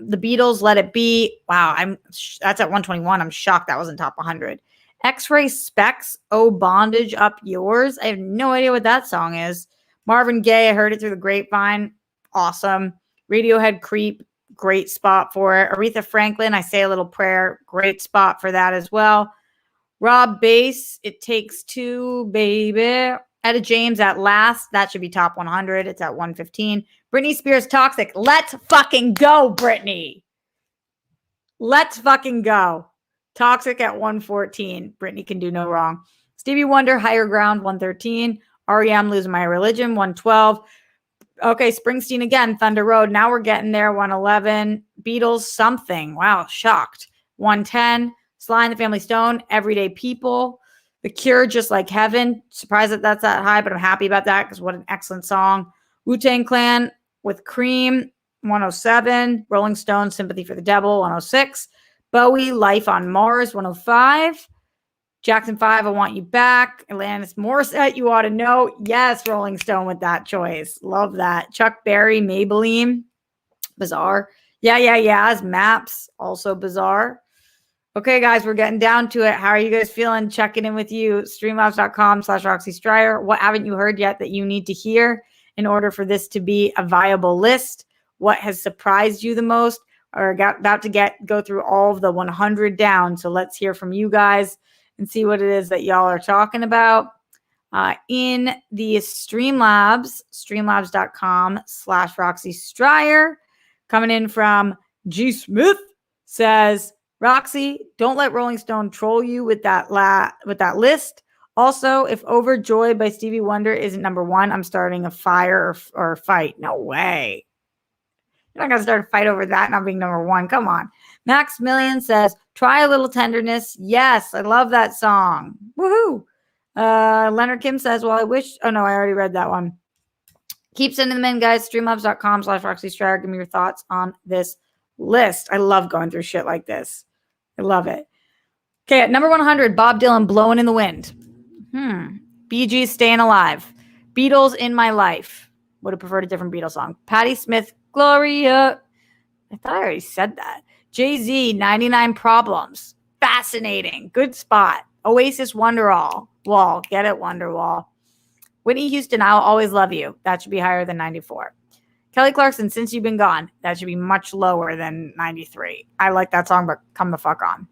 The Beatles, Let It Be. Wow, that's at 121. I'm shocked that wasn't top 100. X-Ray Specs, Oh Bondage, Up Yours. I have no idea what that song is. Marvin Gaye, I heard it through the grapevine. Awesome. Radiohead, Creep. Great spot for it. Aretha Franklin, I Say a Little Prayer. Great spot for that as well. Rob Bass, It Takes Two, Baby. Etta James, At Last. That should be top 100. It's at 115. Britney Spears, Toxic. Let's fucking go, Britney. Let's fucking go. Toxic at 114. Britney can do no wrong. Stevie Wonder, Higher Ground, 113. R.E.M., Losing My Religion, 112. Okay, Springsteen again, Thunder Road. Now we're getting there, 111. Beatles, Something. Wow, shocked. 110. Sly and the Family Stone, Everyday People. The Cure, Just Like Heaven. Surprised that that's that high, but I'm happy about that because what an excellent song. Wu-Tang Clan with Cream, 107. Rolling Stones, Sympathy for the Devil, 106. Bowie, Life on Mars, 105. Jackson 5, I Want You Back. Alanis Morissette, You Ought to Know. Yes, Rolling Stone with that choice. Love that. Chuck Berry, Maybelline. Bizarre. Yeah. Maps. Also bizarre. Okay, guys, we're getting down to it. How are you guys feeling? Checking in with you. Streamlabs.com/Roxy Striar. What haven't you heard yet that you need to hear in order for this to be a viable list? What has surprised you the most? Or about to go through all of the 100 down. So let's hear from you guys and see what it is that y'all are talking about. In the streamlabs.com/Roxy Striar. Coming in from G Smith says, Roxy, don't let Rolling Stone troll you with that list. Also, if Overjoyed by Stevie Wonder isn't number one, I'm starting a fire or a fight. No way. You're not going to start a fight over that not being number one. Come on. Maximilian says, Try a Little Tenderness. Yes, I love that song. Woohoo. Leonard Kim says, well, I wish. Oh, no, I already read that one. Keep sending them in, guys. Streamlabs.com/Roxy Striar. Give me your thoughts on this list. I love going through shit like this. I love it. Okay, at number 100, Bob Dylan, Blowing in the Wind. Bee Gees, Staying Alive. Beatles, In My Life. Would have preferred a different Beatles song. Patti Smith, Gloria. I thought I already said that. Jay-Z, 99 Problems. Fascinating. Good spot. Oasis, Wonderwall. Wall. Get it, Wonderwall. Whitney Houston, I'll Always Love You. That should be higher than 94. Kelly Clarkson, Since You've Been Gone. That should be much lower than 93. I like that song, but come the fuck on.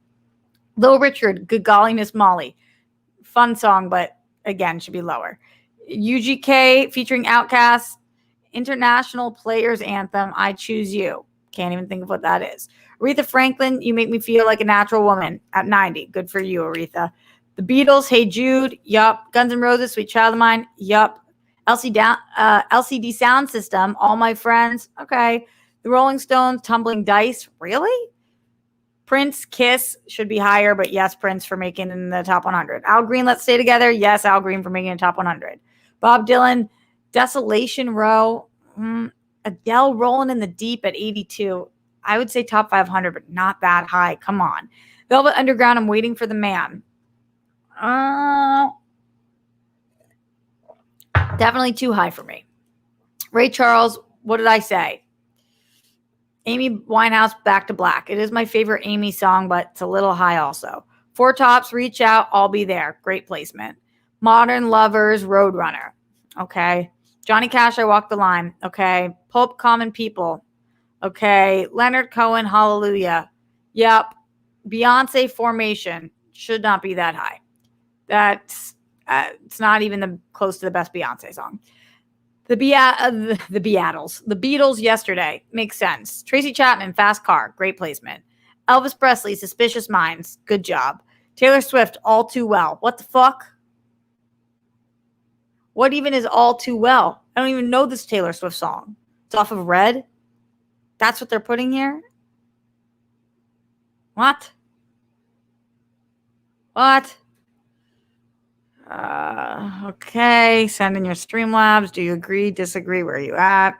Little Richard, Good Golly Miss Molly. Fun song, but again, should be lower. UGK featuring Outkast. International Players Anthem, I Choose You. Can't even think of what that is. Aretha Franklin, You Make Me Feel Like a Natural Woman at 90. Good for you, Aretha. The Beatles, Hey Jude. Yup. Guns N' Roses, Sweet Child of Mine. Yup. LCD Sound System, All My Friends. Okay. The Rolling Stones, Tumbling Dice. Really? Prince, Kiss should be higher, but yes, Prince for making it in the top 100. Al Green, Let's Stay Together. Yes, Al Green for making it top 100. Bob Dylan, Desolation Row. Adele, Rolling in the Deep at 82. I would say top 500, but not that high. Come on. Velvet Underground, I'm Waiting for the Man. Definitely too high for me. Ray Charles, what did I say? Amy Winehouse, Back to Black. It is my favorite Amy song, but it's a little high also. Four Tops, Reach Out, I'll Be There. Great placement. Modern Lovers, Roadrunner. Okay. Johnny Cash, I Walk the Line. Okay. Pulp, Common People. Okay. Leonard Cohen, Hallelujah. Yep. Beyonce, Formation. Should not be that high. That's it's not even close to the best Beyonce song. The Beatles. The Beatles, Yesterday. Makes sense. Tracy Chapman, Fast Car. Great placement. Elvis Presley, Suspicious Minds. Good job. Taylor Swift, All Too Well. What the fuck? What even is All Too Well? I don't even know this Taylor Swift song. It's off of Red. That's what they're putting here? What? Okay. Send in your Streamlabs. Do you agree? Disagree? Where are you at?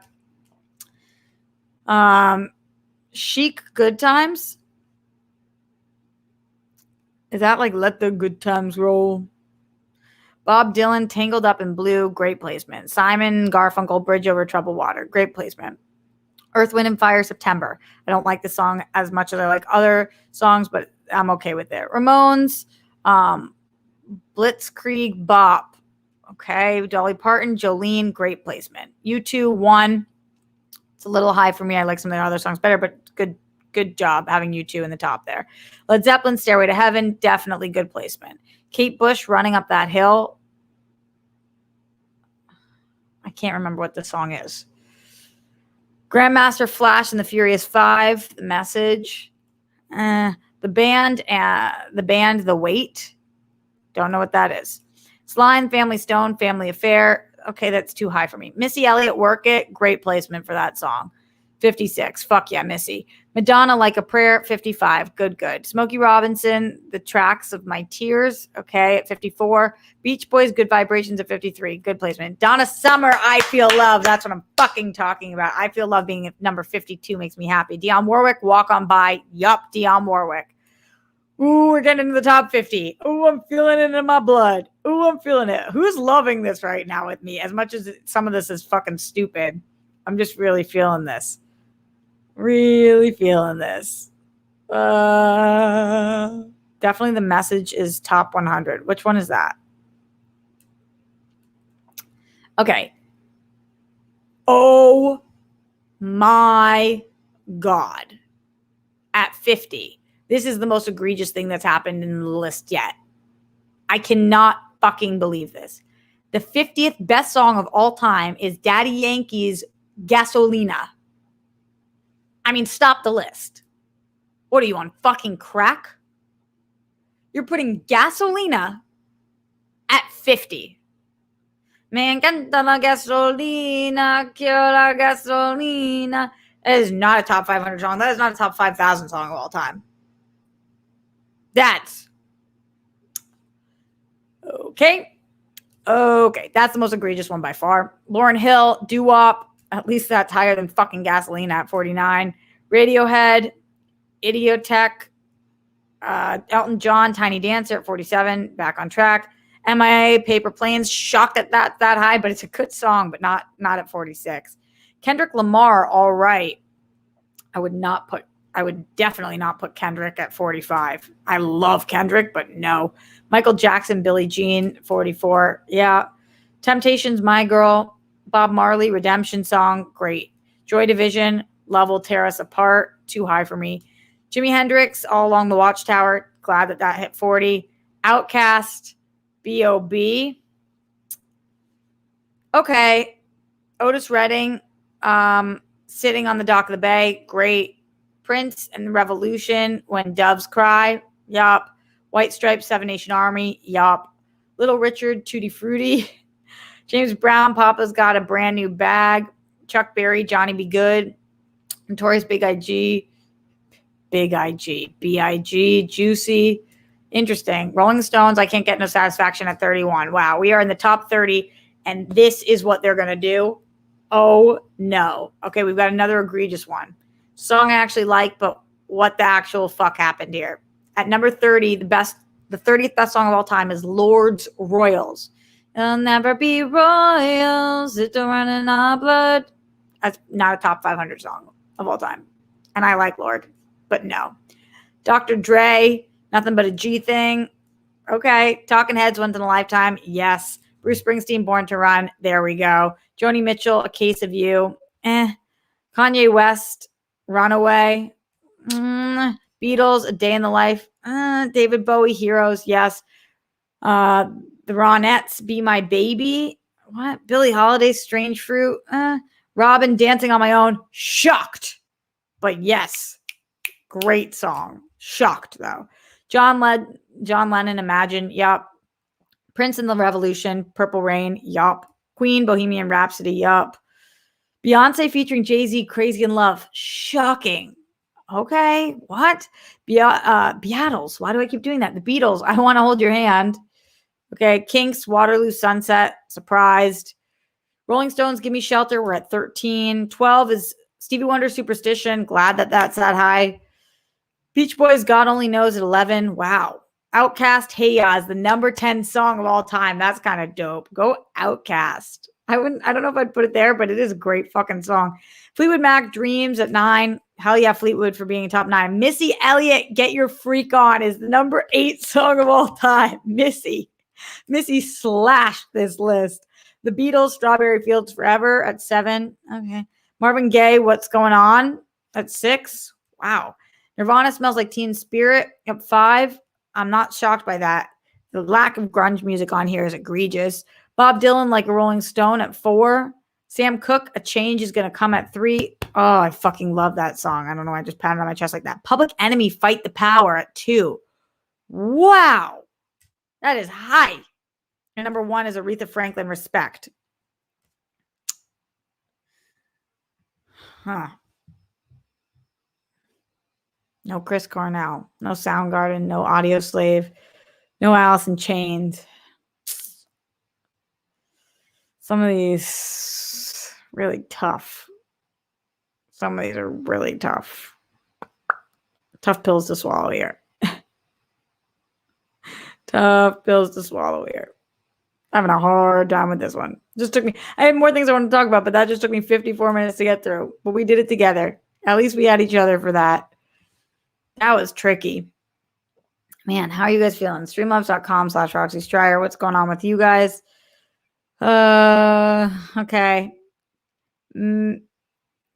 Chic, Good Times. Is that like Let the Good Times Roll? Bob Dylan, Tangled Up in Blue. Great placement. Simon Garfunkel, Bridge Over Troubled Water. Great placement. Earth, Wind, and Fire, September. I don't like the song as much as I like other songs, but I'm okay with it. Ramones, Blitzkrieg Bop. Okay. Dolly Parton, Jolene. Great placement. U2, 1. It's a little high for me. I like some of the other songs better, but good job having U2 in the top there. Led Zeppelin, Stairway to Heaven. Definitely good placement. Kate Bush, Running Up That Hill. I can't remember what the song is. Grandmaster Flash and the Furious 5. The Message. The band, The Weight. Don't know what that is. Slime, Family Stone, Family Affair. Okay, that's too high for me. Missy Elliott, Work It. Great placement for that song. 56. Fuck yeah, Missy. Madonna, Like a Prayer. 55. Good. Smokey Robinson, The Tracks of My Tears. Okay, at 54. Beach Boys, Good Vibrations at 53. Good placement. Donna Summer, I Feel Love. That's what I'm fucking talking about. I Feel Love being at number 52 makes me happy. Dionne Warwick, Walk On By. Yup, Dionne Warwick. Ooh, we're getting into the top 50. Ooh, I'm feeling it in my blood. Ooh, I'm feeling it. Who's loving this right now with me? As much as some of this is fucking stupid, I'm just really feeling this. Really feeling this. Definitely the Message is top 100. Which one is that? Okay. Oh my God. At 50. This is the most egregious thing that's happened in the list yet. I cannot fucking believe this. The 50th best song of all time is Daddy Yankee's Gasolina. I mean, stop the list. What are you on, fucking crack? You're putting Gasolina at 50. Me encanta la gasolina, quiero la gasolina. That is not a top 500 song. That is not a top 5,000 song of all time. That's okay. Okay, that's the most egregious one by far. Lauryn Hill, Doo-Wop, at least that's higher than fucking Gasolina at 49. Radiohead, Idiotech, Elton John, Tiny Dancer at 47, back on track. MIA, Paper Planes, shocked at that high, but it's a good song, but not at 46. Kendrick Lamar, All Right. I would definitely not put Kendrick at 45. I love Kendrick, but no. Michael Jackson, Billie Jean, 44. Yeah. Temptations, My Girl. Bob Marley, Redemption Song, great. Joy Division, Love Will Tear Us Apart, too high for me. Jimi Hendrix, All Along the Watchtower, glad that hit 40. Outkast, B.O.B. Okay. Otis Redding, Sitting on the Dock of the Bay, great. Prince and the Revolution, When Doves Cry, yup. White Stripes, Seven Nation Army, yup. Little Richard, Tutti Frutti. James Brown, Papa's Got a Brand New Bag. Chuck Berry, Johnny Be Good. Notorious Big IG, B.I.G., Juicy. Interesting. Rolling Stones, I Can't Get No Satisfaction at 31. Wow, we are in the top 30, and this is what they're going to do. Oh, no. Okay, we've got another egregious one. Song I actually like, but what the actual fuck happened here? At number 30, the 30th best song of all time is Lord's Royals. It'll never be royals, it's running our blood. That's not a top 500 song of all time. And I like Lord, but no. Dr. Dre, Nothing But a G Thing. Okay. Talking Heads, Once in a Lifetime. Yes. Bruce Springsteen, Born to Run. There we go. Joni Mitchell, A Case of You. Kanye West, Runaway. Beatles, A Day in the Life. David Bowie, Heroes. Yes. The Ronettes, Be My Baby. What? Billie Holiday, Strange Fruit. Robin, Dancing on My Own. Shocked. But yes. Great song. Shocked, though. John Lennon, Imagine. Yup. Prince and the Revolution, Purple Rain. Yup. Queen, Bohemian Rhapsody. Yup. Beyonce featuring Jay-Z, Crazy in Love. Shocking. Okay. What? Beatles. Why do I keep doing that? The Beatles, I Want to Hold Your Hand. Okay. Kinks, Waterloo Sunset. Surprised. Rolling Stones, Give Me Shelter. We're at 13. 12 is Stevie Wonder, Superstition. Glad that that's that high. Beach Boys, God Only Knows at 11. Wow. Outkast, Hey Ya is the number 10 song of all time. That's kind of dope. Go Outkast. I don't know if I'd put it there, but it is a great fucking song. Fleetwood Mac, Dreams at 9. Hell yeah, Fleetwood for being top 9. Missy Elliott, Get Your Freak On is the number 8 song of all time. Missy slashed this list. The Beatles, Strawberry Fields Forever at 7. Okay. Marvin Gaye, What's Going On at 6. Wow. Nirvana, Smells Like Teen Spirit at 5. I'm not shocked by that. The lack of grunge music on here is egregious. Bob Dylan, Like a Rolling Stone at 4. Sam Cooke, A Change is going to come at 3. Oh, I fucking love that song. I don't know why I just patted on my chest like that. Public Enemy, Fight the Power at 2. Wow. That is high. And number 1 is Aretha Franklin, Respect. Huh. No Chris Cornell. No Soundgarden. No Audio Slave. No Alice in Chains. Some of these really tough. Some of these are really tough. Tough pills to swallow here. Tough pills to swallow here. I'm having a hard time with this one. Just took me. I had more things I wanted to talk about, but that just took me 54 minutes to get through. But we did it together. At least we had each other for that. That was tricky. Man, how are you guys feeling? Streamlabs.com/Roxy Striar. What's going on with you guys? Okay.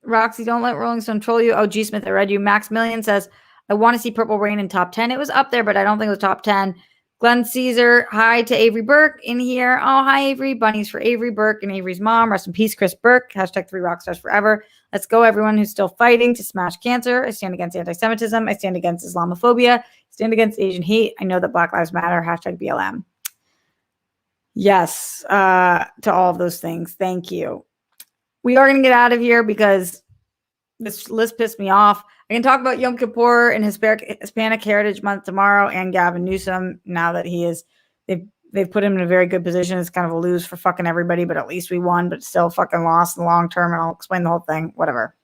Roxy, don't let Rolling Stone troll you. Oh, G Smith, I read you. Maximilian says, I want to see Purple Rain in top 10. It was up there, but I don't think it was top 10. Glenn Caesar, hi to Avery Burke in here. Oh, hi, Avery. Bunnies for Avery Burke and Avery's mom. Rest in peace, Chris Burke. Hashtag 3 Rockstars forever. Let's go, everyone who's still fighting to smash cancer. I stand against anti-Semitism. I stand against Islamophobia. I stand against Asian hate. I know that Black Lives Matter. Hashtag BLM. Yes, to all of those things. Thank you. We are going to get out of here because this list pissed me off. I can talk about Yom Kippur and Hispanic Heritage Month tomorrow and Gavin Newsom now that they've put him in a very good position. It's kind of a lose for fucking everybody, but at least we won, but still fucking lost in the long term. And I'll explain the whole thing. Whatever.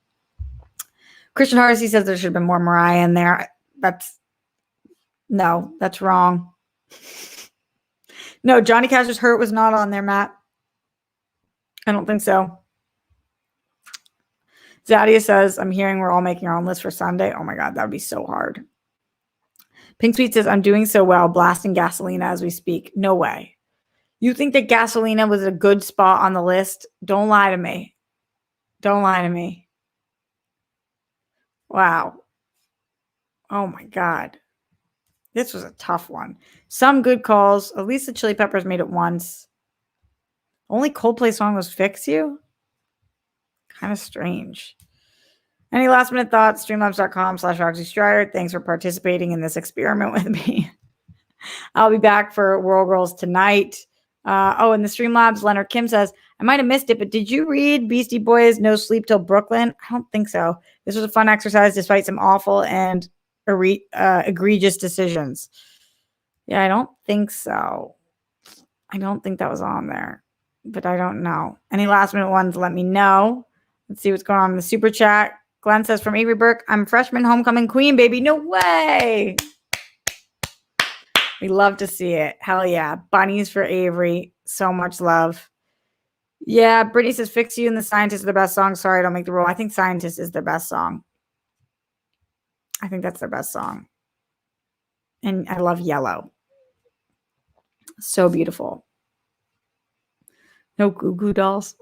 Christian Hardesty says there should have been more Mariah in there. That's wrong. No, Johnny Cash's Hurt was not on there, Matt. I don't think so. Zadia says, I'm hearing we're all making our own list for Sunday. Oh my God, that would be so hard. Pink Sweet says, I'm doing so well, blasting Gasolina as we speak. No way. You think that Gasolina was a good spot on the list? Don't lie to me. Don't lie to me. Wow. Oh my God. This was a tough one. Some good calls. At least the Chili Peppers made it once. Only Coldplay song was Fix You? Kind of strange. Any last minute thoughts? Streamlabs.com/Roxy Striar. Thanks for participating in this experiment with me. I'll be back for World Girls tonight. And the Streamlabs, Leonard Kim says, I might have missed it, but did you read Beastie Boys' No Sleep Till Brooklyn? I don't think so. This was a fun exercise despite some awful and egregious decisions. Yeah, I don't think so. I don't think that was on there, but I don't know. Any last minute ones, let me know. Let's see what's going on in the super chat. Glenn says from Avery Burke, I'm freshman homecoming queen, baby. No way. We love to see it. Hell yeah. Bunnies for Avery. So much love. Yeah, Brittany says Fix You and The Scientist are the best song. Sorry, I don't make the rule. I think Scientist is their best song. I think that's their best song. And I love Yellow. So beautiful. No Goo Goo Dolls.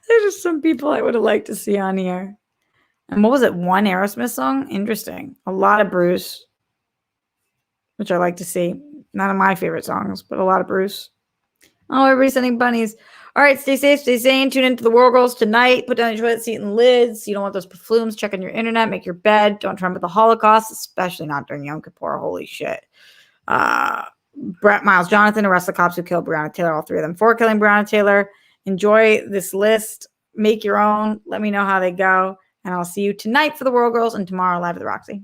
There's just some people I would have liked to see on here. And what was it? One Aerosmith song? Interesting. A lot of Bruce, which I like to see. None of my favorite songs, but a lot of Bruce. Oh, everybody's sending bunnies. All right, stay safe, stay sane. Tune into the World Girls tonight. Put down your toilet seat and lids. You don't want those flumes. Check on your internet. Make your bed. Don't tremble with the Holocaust, especially not during Yom Kippur. Holy shit. Brett Miles Jonathan, arrest the cops who killed Breonna Taylor. All three of them for killing Breonna Taylor. Enjoy this list. Make your own. Let me know how they go. And I'll see you tonight for the World Girls and tomorrow live at the Roxy.